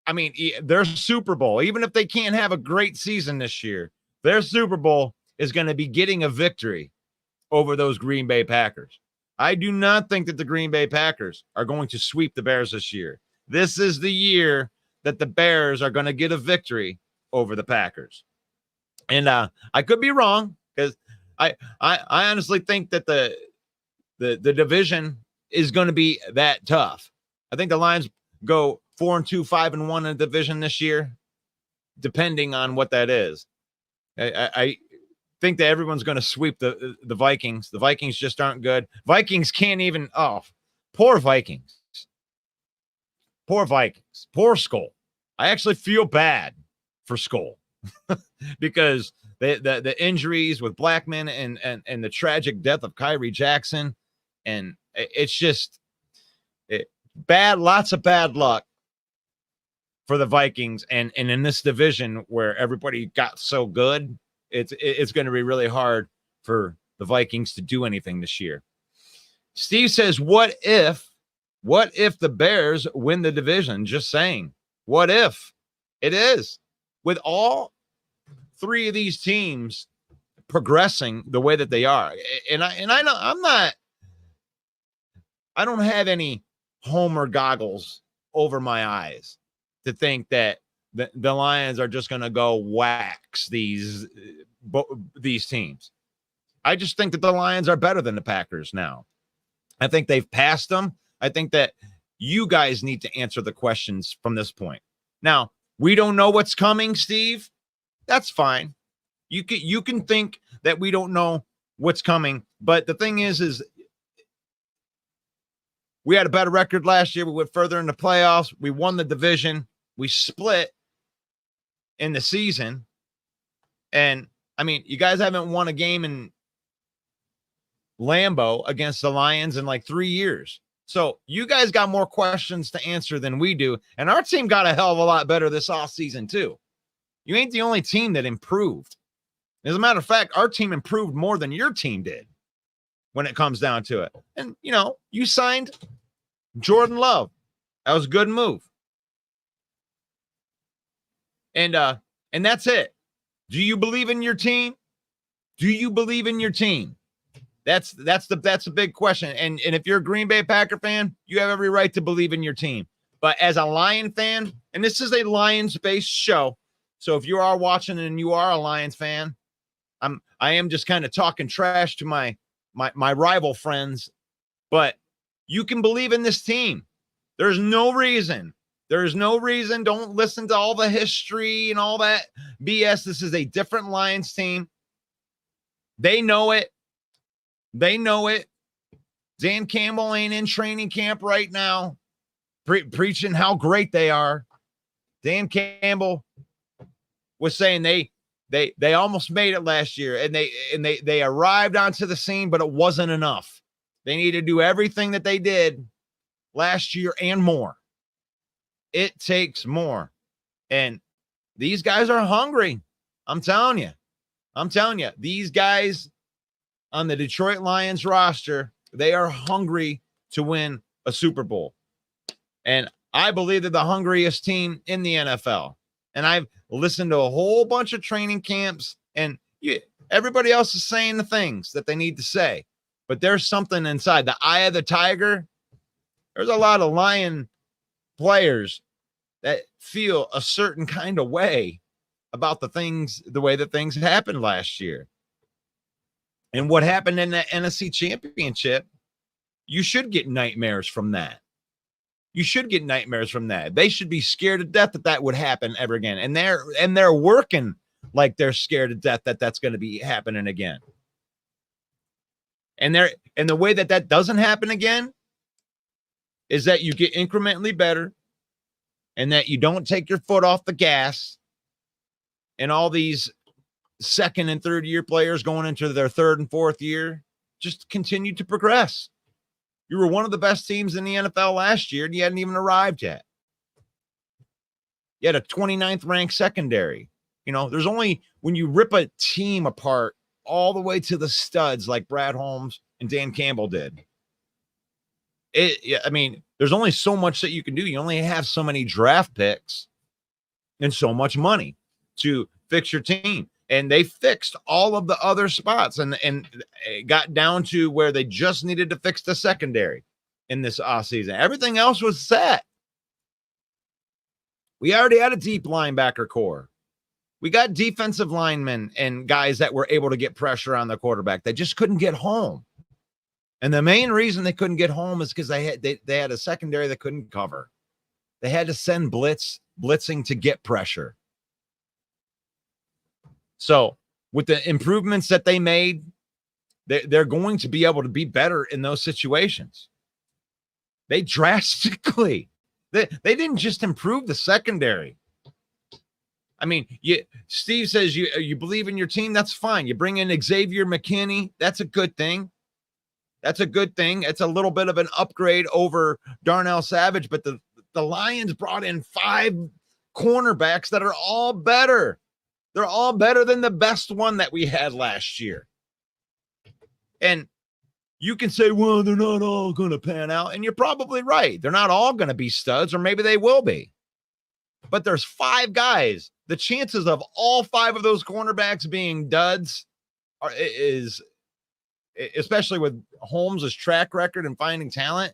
I mean, their Super Bowl, even if they can't have a great season this year, their Super Bowl is going to be getting a victory over those Green Bay Packers. I do not think that the Green Bay Packers are going to sweep the Bears this year. This is the year that the Bears are going to get a victory over the Packers. And I could be wrong, because I honestly think that the division is going to be that tough. I think the Lions go 4-2, 5-1 in the division this year, depending on what that is. I think that everyone's going to sweep the Vikings. The Vikings just aren't good. Vikings can't even, poor Vikings. Poor Vikings. Poor Skull. I actually feel bad for Skull because the injuries with Blackman and the tragic death of Kyrie Jackson. And it's just bad, lots of bad luck for the Vikings, and in this division where everybody got so good, it's going to be really hard for the Vikings to do anything this year. Steve says, what if the Bears win the division? Just saying, what if it is, with all three of these teams progressing the way that they are. And I know I don't have any homer goggles over my eyes to think that the Lions are just going to go wax these teams. I just think that the Lions are better than the Packers now. I think they've passed them. I think that you guys need to answer the questions from this point. Now, we don't know what's coming, Steve. That's fine. You can think that we don't know what's coming, but the thing is we had a better record last year. We went further in the playoffs. We won the division. We split in the season. And I mean, you guys haven't won a game in Lambeau against the Lions in like 3 years. So you guys got more questions to answer than we do. And our team got a hell of a lot better this offseason too. You ain't the only team that improved. As a matter of fact, our team improved more than your team did when it comes down to it. And, you know, you signed Jordan Love. That was a good move. And that's it. Do you believe in your team? Do you believe in your team? That's the big question. And if you're a Green Bay Packer fan, you have every right to believe in your team. But as a Lion fan, and this is a Lions-based show, so if you are watching and you are a Lions fan, I am just kind of talking trash to my rival friends, but you can believe in this team. There's no reason. There's no reason. Don't listen to all the history and all that BS. This is a different Lions team. They know it. They know it. Dan Campbell ain't in training camp right now, preaching how great they are. Dan Campbell was saying they almost made it last year, and they arrived onto the scene, but it wasn't enough. They need to do everything that they did last year and more. It takes more. And these guys are hungry. I'm telling you, these guys on the Detroit Lions roster, they are hungry to win a Super Bowl. And I believe they're the hungriest team in the NFL. And I've listened to a whole bunch of training camps, and everybody else is saying the things that they need to say. But there's something inside the eye of the tiger. There's a lot of Lion players that feel a certain kind of way about the way that things happened last year. And what happened in the NFC Championship, you should get nightmares from that. You should get nightmares from that. They should be scared to death that would happen ever again. And they're working like they're scared to death that that's going to be happening again. And the way that doesn't happen again is that you get incrementally better, and that you don't take your foot off the gas. And all these second and third year players going into their third and fourth year just continue to progress. You were one of the best teams in the NFL last year, and you hadn't even arrived yet. You had a 29th ranked secondary. You know, there's only when you rip a team apart all the way to the studs like Brad Holmes and Dan Campbell did. I mean, there's only so much that you can do. You only have so many draft picks and so much money to fix your team. And they fixed all of the other spots and it got down to where they just needed to fix the secondary in this offseason. Everything else was set. We already had a deep linebacker core. We got defensive linemen and guys that were able to get pressure on the quarterback. They just couldn't get home. And the main reason they couldn't get home is because they had a secondary that couldn't cover. They had to send blitzing to get pressure. So with the improvements that they made, they're going to be able to be better in those situations. They drastically, they didn't just improve the secondary. I mean, Steve says you believe in your team. That's fine. You bring in Xavier McKinney. That's a good thing. That's a good thing. It's a little bit of an upgrade over Darnell Savage, but the Lions brought in 5 cornerbacks that are all better. They're all better than the best one that we had last year. And you can say, well, they're not all going to pan out. And you're probably right. They're not all going to be studs, or maybe they will be. But there's 5 guys. The chances of all 5 of those cornerbacks being duds is, especially with Holmes' track record and finding talent.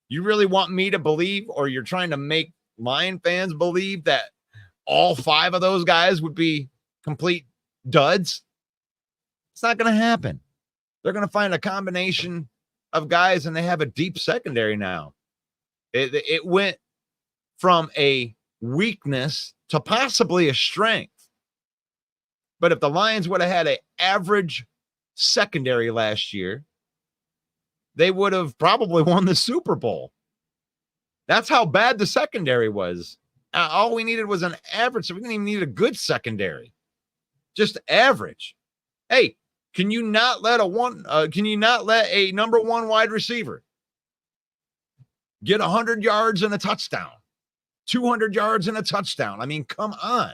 You really want me to believe, or you're trying to make Lion fans believe, that all 5 of those guys would be complete duds? It's not going to happen. They're going to find a combination of guys, and they have a deep secondary now. It went from a weakness to possibly a strength. But if the Lions would have had an average secondary last year, they would have probably won the Super Bowl. That's how bad the secondary was. All we needed was an average. So we didn't even need a good secondary, just average. Hey, can you not let a number 1 wide receiver get 100 yards and a touchdown, 200 yards and a touchdown? I mean, come on.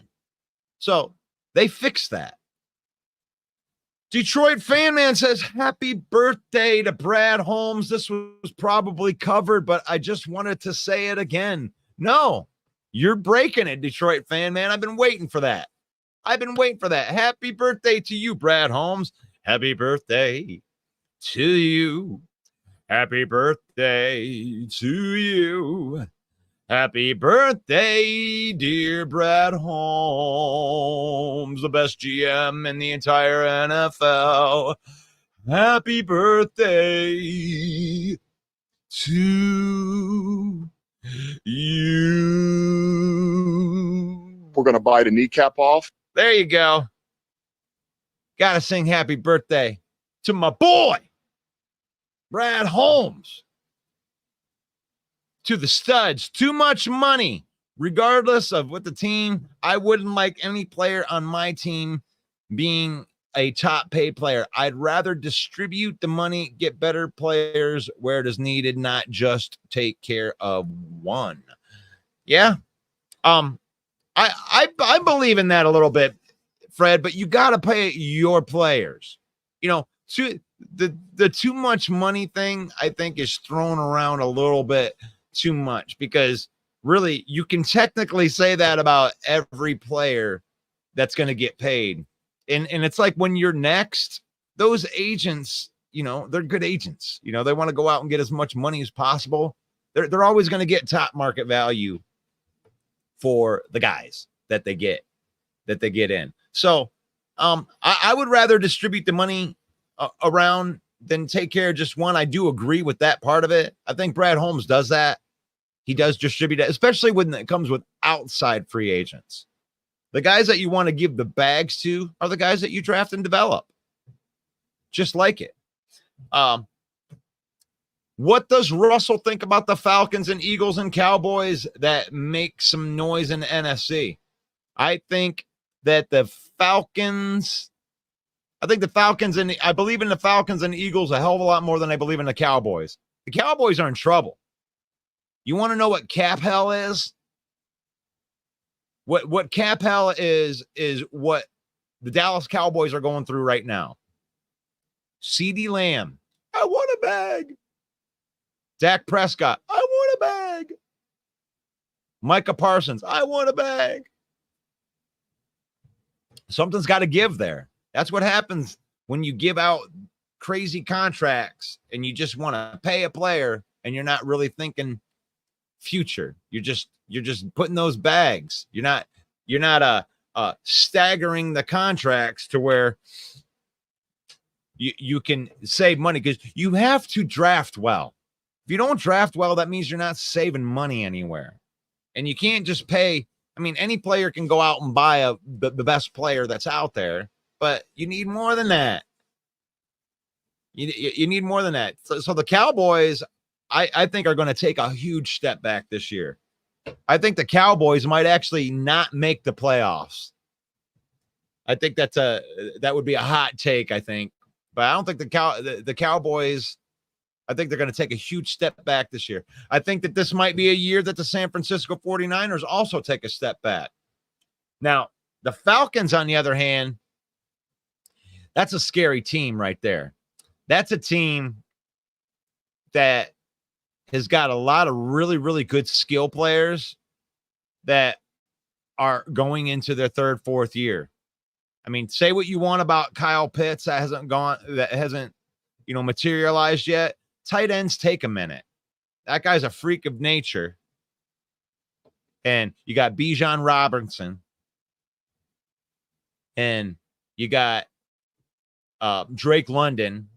So they fixed that. Detroit Fan Man says, happy birthday to Brad Holmes. This was probably covered, but I just wanted to say it again. No, you're breaking it, Detroit Fan Man. I've been waiting for that. Happy birthday to you, Brad Holmes. Happy birthday to you. Happy birthday to you. Happy birthday, dear Brad Holmes, the best GM in the entire NFL. Happy birthday to you. We're going to bite a kneecap off. There you go. Got to sing happy birthday to my boy, Brad Holmes. To the studs, too much money. Regardless of what the team, I wouldn't like any player on my team being a top paid player. I'd rather distribute the money, get better players where it is needed, not just take care of one. Yeah. I believe in that a little bit, Fred, but you got to pay your players. You know, the too much money thing, I think, is thrown around a little bit too much, because really you can technically say that about every player that's going to get paid. And it's like when you're next, those agents, you know, they're good agents. You know, they want to go out and get as much money as possible. They're always going to get top market value for the guys that they get in. So I would rather distribute the money around than take care of just one. I do agree with that part of it. I think Brad Holmes does that. He does distribute it, especially when it comes with outside free agents. The guys that you want to give the bags to are the guys that you draft and develop. Just like it. What does Russell think about the Falcons and Eagles and Cowboys that make some noise in the NFC? I think that I believe in the Falcons and Eagles a hell of a lot more than I believe in the Cowboys. The Cowboys are in trouble. You want to know what cap hell is? What cap hell is what the Dallas Cowboys are going through right now. CeeDee Lamb, I want a bag. Dak Prescott, I want a bag. Micah Parsons, I want a bag. Something's got to give there. That's what happens when you give out crazy contracts and you just want to pay a player and you're not really thinking future. You're just putting those bags. You're not staggering the contracts to where you can save money, because you have to draft well. If you don't draft well, that means you're not saving money anywhere. And you can't just pay. I mean, any player can go out and buy the best player that's out there, but you need more than that. You need more than that. So the Cowboys, I think, are going to take a huge step back this year. I think the Cowboys might actually not make the playoffs. I think that would be a hot take, I think. But I don't think the Cowboys I think they're going to take a huge step back this year. I think that this might be a year that the San Francisco 49ers also take a step back. Now, the Falcons, on the other hand, that's a scary team right there. That's a team that has got a lot of really, really good skill players that are going into their third, fourth year. I mean, say what you want about Kyle Pitts that hasn't materialized yet. Tight ends take a minute. That guy's a freak of nature. And you got Bijan Robinson. And you got Drake London.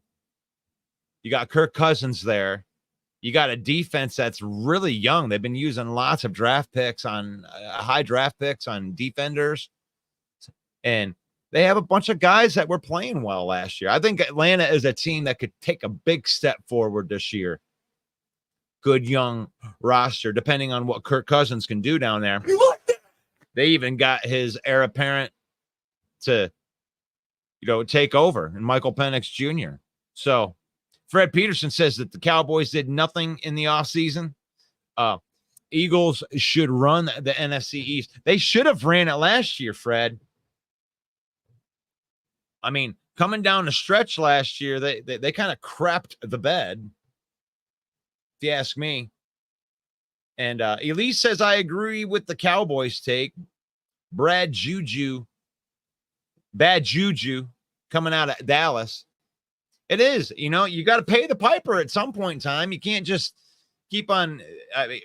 You got Kirk Cousins there. You got a defense that's really young. They've been using lots of high draft picks on defenders. And they have a bunch of guys that were playing well last year. I think Atlanta is a team that could take a big step forward this year. Good young roster, depending on what Kirk Cousins can do down there. They even got his heir apparent to, take over, and Michael Penix Jr. So Fred Peterson says that the Cowboys did nothing in the offseason. Eagles should run the NFC East. They should have ran it last year, Fred. I mean, coming down the stretch last year, they kind of crapped the bed, if you ask me. And Elise says, I agree with the Cowboys take. Bad juju coming out of Dallas. It is, you got to pay the piper at some point in time. You can't just keep on.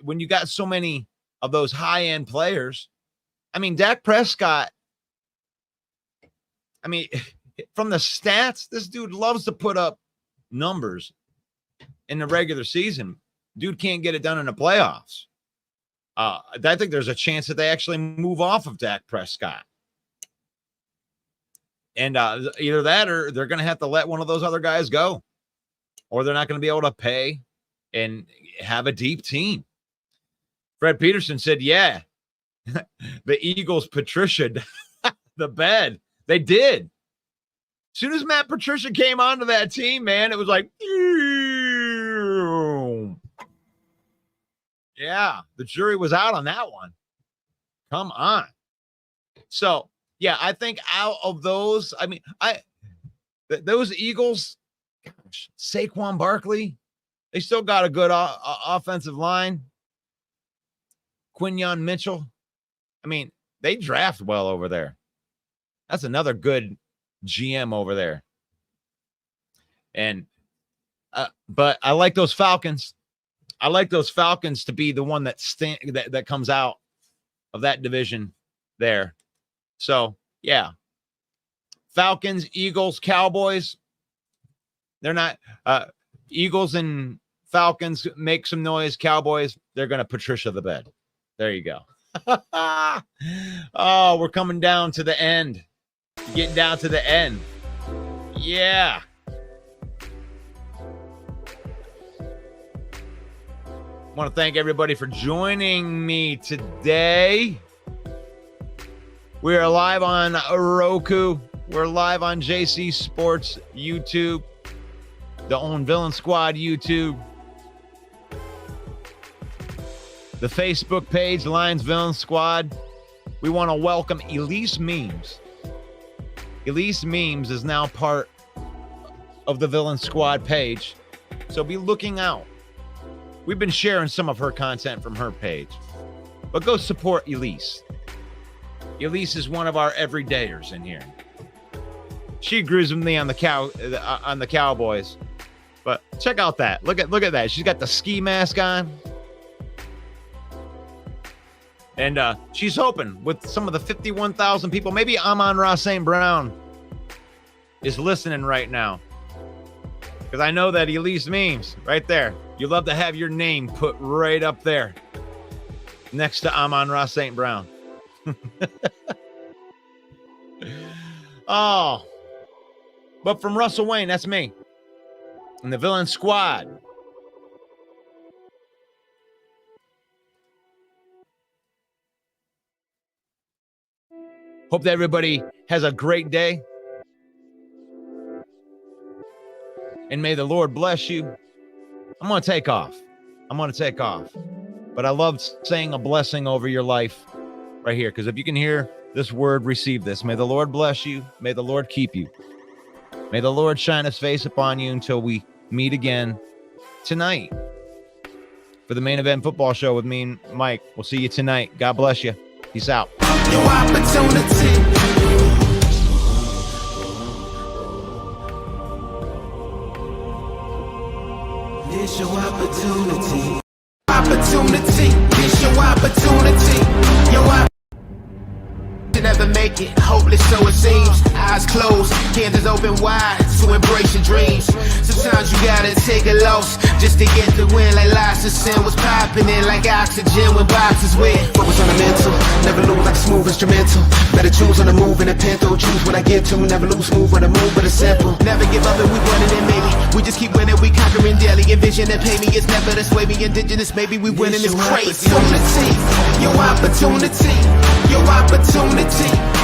When you got so many of those high-end players. I mean, Dak Prescott, from the stats, this dude loves to put up numbers in the regular season. Dude can't get it done in the playoffs. I think there's a chance that they actually move off of Dak Prescott. And either that or they're going to have to let one of those other guys go. Or they're not going to be able to pay and have a deep team. Fred Peterson said, yeah, the Eagles Patricia'd the bed. They did. As soon as Matt Patricia came onto that team, man, it was like, yeah, the jury was out on that one. Come on. So, yeah, I think out of those, those Eagles, gosh, Saquon Barkley, they still got a good offensive line. Quinyon Mitchell. They draft well over there. That's another good GM over there. And but I like those Falcons. I like those Falcons to be the one that comes out of that division there. So, yeah. Falcons, Eagles, Cowboys. They're not Eagles and Falcons make some noise. Cowboys, they're going to Patricia the bed. There you go. Oh, we're coming down to the end. Getting down to the end. Yeah. I want to thank everybody for joining me today. We are live on Roku. We're live on JC Sports YouTube, the Own Villain Squad YouTube, the Facebook page, Lions Villain Squad. We want to welcome Elise Memes. Elise Memes is now part of the Villain Squad page, so be looking out. We've been sharing some of her content from her page, but go support Elise. Elise is one of our everydayers in here. She agrees with me on the Cowboys, but check out that. Look at that. She's got the ski mask on, and she's hoping with some of the 51,000 people, maybe Amon-Ra St. Brown is listening right now, because I know that Elise Memes right there. You love to have your name put right up there next to Amon-Ra St. Brown. Oh, but from Russell Wayne, that's me and the Villain Squad. Hope that everybody has a great day, and may the Lord bless you I'm going to take off. But I love saying a blessing over your life right here, because if you can hear this word, receive this. May the Lord bless you. May the Lord keep you. May the Lord shine his face upon you until we meet again tonight for the Main Event Football Show with me and Mike. We'll see you tonight. God bless you. Peace out. Your opportunity. This your opportunity. This your opportunity. Your opportunity. Never make it, hopeless so it seems. Eyes closed, hands open wide to embrace your dreams. Sometimes you gotta take a loss just to get the win. Like lots of sin was popping in like oxygen when boxes wet. Focus on the mental, never lose like a smooth instrumental. Better choose on the move in a pinto. Choose what I get to, never lose smooth on the move, but it's simple. Never give up and we running it maybe. We just keep winning, we conquering daily. Envision and pay me, it's never to sway me. Indigenous, maybe we winning, it's crazy. Your opportunity. Your opportunity.